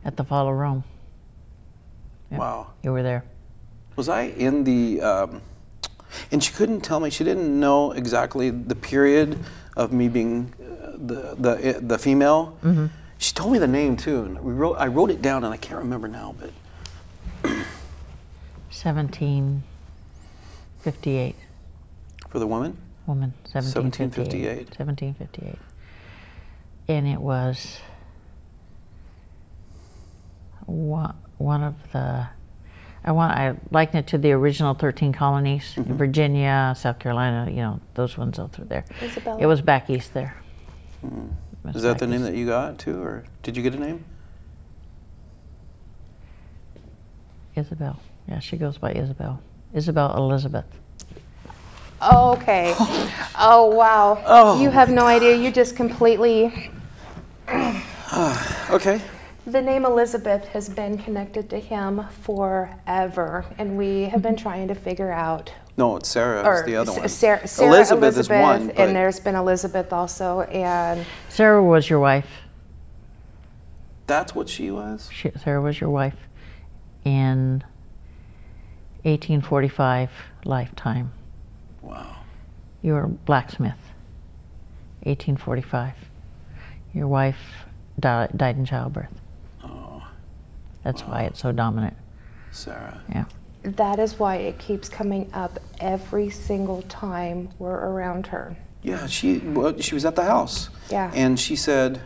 At the fall of Rome. Yeah. Wow. You were there. Was I in the, and she couldn't tell me, she didn't know exactly the period of me being the female. She told me the name too, and I wrote it down, and I can't remember now, but. 1758. For the woman? Woman, 1758. 1758. And it was one of the, I liken it to the original 13 colonies, Virginia, South Carolina, you know, those ones out through there. Isabella. It was back east there. Is that the name that you got too, or did you get a name? Isabel. Yeah, she goes by Isabel. Isabel Elizabeth. Oh, okay. Oh, wow. Oh. You have no idea. You just completely... Okay. The name Elizabeth has been connected to him forever, and we have been trying to figure out... No, it's Sarah. It's the other one. Sarah Elizabeth is one, but... and there's been Elizabeth also, and... Sarah was your wife. That's what she was? Sarah was your wife in 1845 lifetime. Wow. You were a blacksmith, 1845. Your wife died in childbirth. Oh. That's why it's so dominant. Sarah. Yeah. That is why it keeps coming up every single time we're around her. Yeah, she was at the house. Yeah. And she said,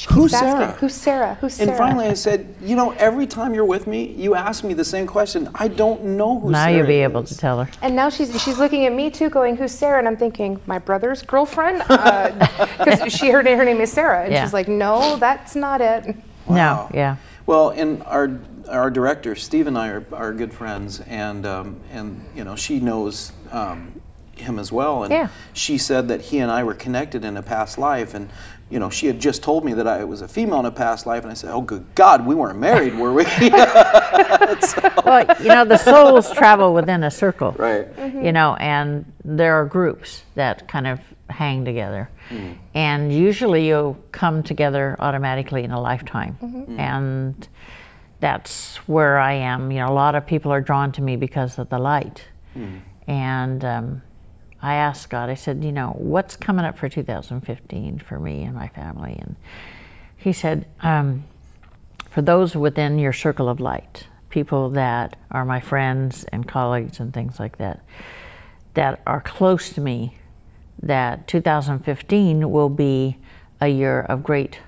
"Who's Sarah? Who's Sarah? Who's Sarah?" And finally I said, you know, every time you're with me, you ask me the same question. I don't know who Sarah is. Now you'll be able to tell her. And now she's looking at me too, going, "Who's Sarah?" And I'm thinking, "My brother's girlfriend," because her name is Sarah, and she's like, "No, that's not it." Wow. No, yeah. Well, and our director Steve and I are good friends, and you know, she knows him as well, and she said that he and I were connected in a past life, and you know, she had just told me that I was a female in a past life, and I said, "Oh, good God, we weren't married, were we?" Well, you know, the souls travel within a circle, right? You know, and there are groups that kind of hang together, and usually you'll come together automatically in a lifetime, and that's where I am. You know, a lot of people are drawn to me because of the light, and I asked God, I said, you know, what's coming up for 2015 for me and my family? And he said, for those within your circle of light, people that are my friends and colleagues and things like that, that are close to me, that 2015 will be a year of great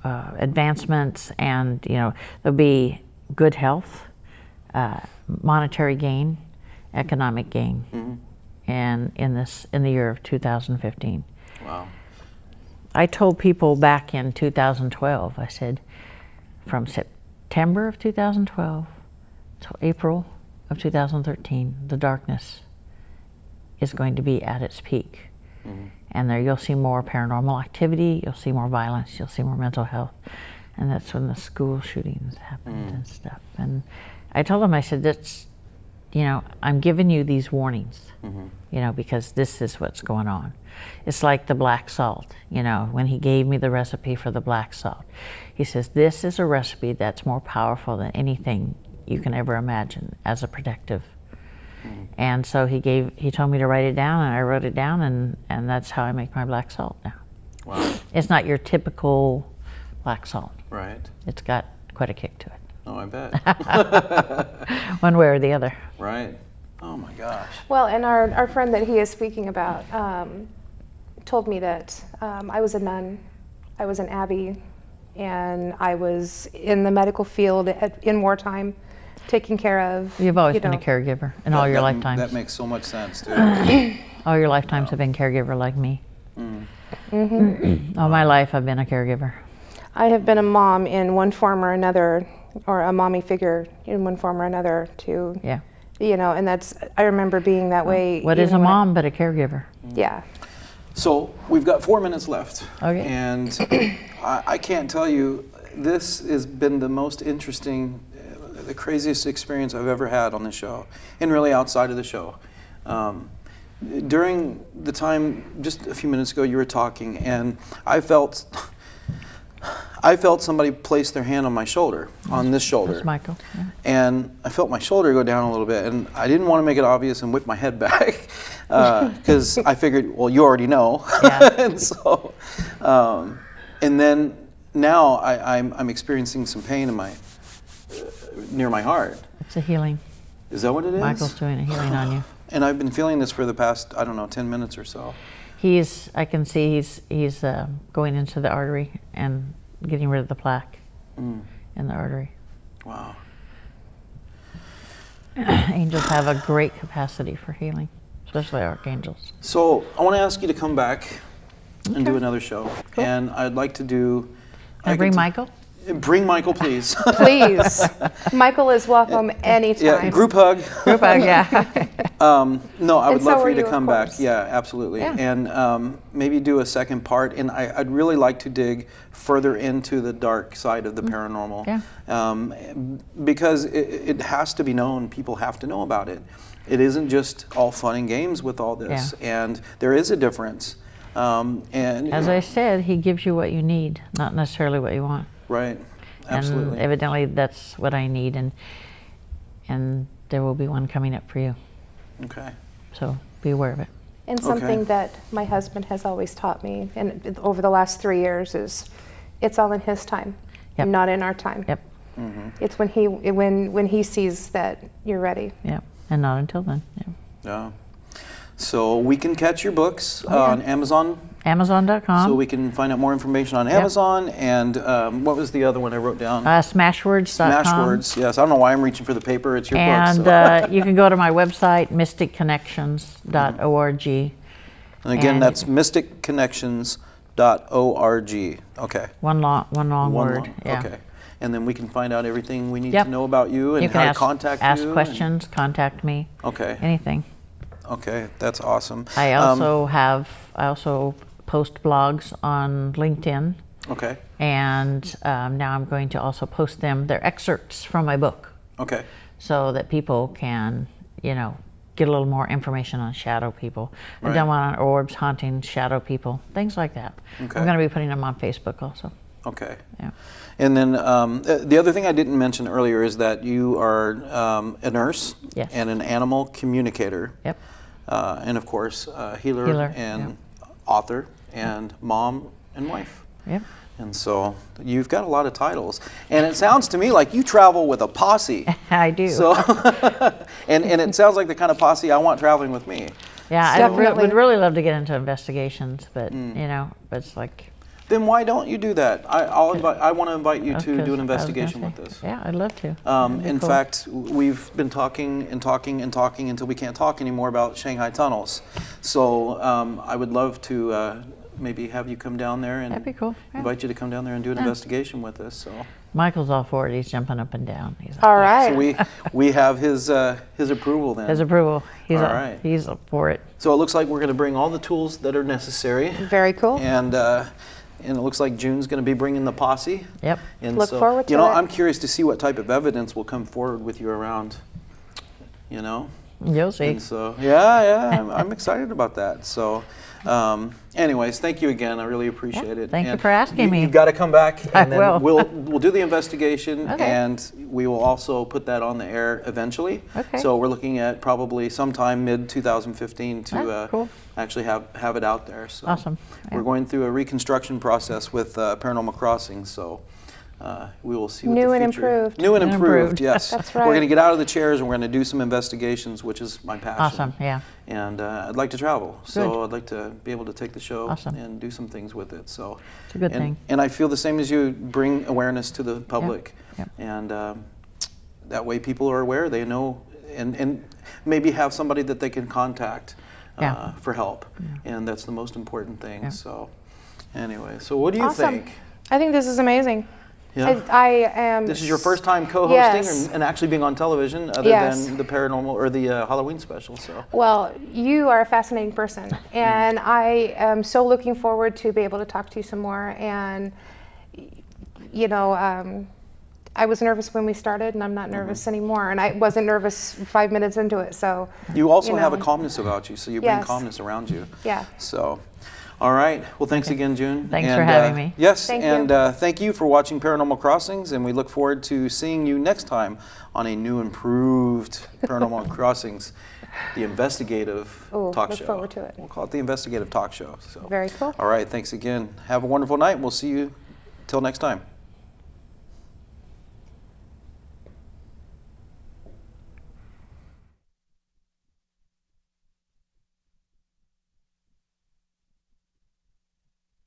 advancements, and, you know, there'll be good health, monetary gain, economic gain, and in the year of 2015. Wow. I told people back in 2012, I said, from September of 2012 till April of 2013, the darkness is going to be at its peak. And there you'll see more paranormal activity, you'll see more violence, you'll see more mental health. And that's when the school shootings happened and stuff. And I told them, I said, that's, you know, I'm giving you these warnings, you know, because this is what's going on. It's like the black salt, you know, when he gave me the recipe for the black salt. He says, this is a recipe that's more powerful than anything you can ever imagine as a protective. And so he told me to write it down, and I wrote it down, and that's how I make my black salt now. Wow. It's not your typical black salt. Right. It's got quite a kick to it. Oh, I bet. One way or the other. Right. Oh my gosh. Well, and our friend that he is speaking about told me that I was a nun, I was an abbey, and I was in the medical field in wartime, taking care of. You've always been a caregiver in all your lifetimes. That makes so much sense, too. All your lifetimes have been caregiver like me. All my life I've been a caregiver. I have been a mom in one form or another, or a mommy figure in one form or another too. Yeah. You know, and that's, I remember being that way. What is a mom but a caregiver? Yeah. So we've got 4 minutes left. Okay. And I can't tell you, this has been the most interesting, the craziest experience I've ever had on the show, and really outside of the show. During the time, just a few minutes ago, you were talking, and I felt somebody place their hand on my shoulder, on this shoulder. That's Michael. Yeah. And I felt my shoulder go down a little bit, and I didn't want to make it obvious and whip my head back, because I figured, well, you already know. Yeah. And so, and then now I'm experiencing some pain in my near my heart. It's a healing. Is that what it is? Michael's doing a healing on you. And I've been feeling this for the past, I don't know, 10 minutes or so. I can see he's going into the artery and getting rid of the plaque in the artery. Wow. Angels have a great capacity for healing, especially archangels. So I want to ask you to come back and do another show. Cool. And I'd like to do... Can I bring Michael? Bring Michael, please. Please. Michael is welcome anytime. Yeah, group hug. Group hug, yeah. No, I would love for you to of come back. course. Yeah, absolutely. Yeah. And maybe do a second part. And I'd really like to dig further into the dark side of the paranormal. Yeah. Because it has to be known. People have to know about it. It isn't just all fun and games with all this. Yeah. And there is a difference. And As I said, he gives you what you need, not necessarily what you want. Right. Absolutely. And evidently that's what I need, and there will be one coming up for you. Okay. So be aware of it. And something that my husband has always taught me, and over the last 3 years, is it's all in his time, Yep. not in our time. Yep. It's when he sees that you're ready. Yep. And not until then. Yep. Yeah. So we can catch your books on Amazon. Amazon.com. So we can find out more information on Amazon. And what was the other one I wrote down? Smashwords.com. Smashwords, yes. I don't know why I'm reaching for the paper. It's your And book. So. you can go to my website, mysticconnections.org. And again, that's mysticconnections.org. Okay. One long word. Long. Yeah. Okay. And then we can find out everything we need Yep. to know about you and You can how to contact you. ask questions, contact me. Okay. Anything. Okay, that's awesome. I also post blogs on LinkedIn. Okay. And now I'm going to also post them. They're excerpts from my book, Okay. so that people can, get a little more information on shadow people. I've Right. done one on orbs, haunting, shadow people, things like that. Okay. I'm going to be putting them on Facebook also. Okay. Yeah. And then the other thing I didn't mention earlier is that you are a nurse Yes. and an animal communicator. Yep. And of course, healer and author and mom and wife. Yep. And so you've got a lot of titles. And it sounds to me like you travel with a posse. I do. So, and it sounds like the kind of posse I want traveling with me. Yeah, I Definitely. would really love to get into investigations, but but it's like. Then why don't you do that? I want to invite you to do an investigation with this. Yeah, I'd love to. In fact, we've been talking and talking and talking until we can't talk anymore about Shanghai tunnels. So I would love to maybe have you come down there and That'd be cool. Yeah. invite you to come down there and do an investigation with us. So. Michael's all for it. He's jumping up and down. He's All right. So we have his approval then. His approval. He's All right. He's up for it. So it looks like we're going to bring all the tools that are necessary. Very cool. And it looks like June's going to be bringing the posse. Yep. And Look so, forward to you know, it. I'm curious to see what type of evidence will come forward with you around. You know. You'll see. And so yeah, I'm excited about that. So, anyways, thank you again. I really appreciate it. Thank you And for asking me. You've got to come back, and I then will. we'll do the investigation, Okay. and we will also put that on the air eventually. Okay. So we're looking at probably sometime mid 2015 to Cool. actually have it out there. So Awesome. We're Yeah. going through a reconstruction process with Paranormal Crossing. So. We will see what New the and future. improved. New and And improved, improved. yes. That's We're right. going to get out of the chairs and we're going to do some investigations, which is my passion. Awesome. Yeah. And I'd like to travel, so Good. I'd like to be able to take the show Awesome. and do some things with it. So It's a good thing. And I feel the same as you. Bring awareness to the public, Yep. and that way people are aware. They know, and maybe have somebody that they can contact Yeah. for help, and that's the most important thing. Yeah. So anyway, so what do you Awesome. think? I think this is amazing. Yeah. I am. This is your first time co-hosting Yes. and actually being on television, other Yes. than the paranormal or the Halloween special. So Well, you are a fascinating person, and I am so looking forward to be able to talk to you some more. And you know, I was nervous when we started, and I'm not nervous anymore. And I wasn't nervous 5 minutes into it. So you also you have a know. calmness about you, so you bring Yes. calmness around you. Yeah. So, all right. Well, thanks again, June. Thanks for having me. Yes, Thank you. and thank you for watching Paranormal Crossings, and we look forward to seeing you next time on a new, improved Paranormal Crossings, the investigative Ooh, talk look show. forward to it. We'll call it the investigative talk show. So, Very cool. all right. Thanks again. Have a wonderful night. We'll see you till next time.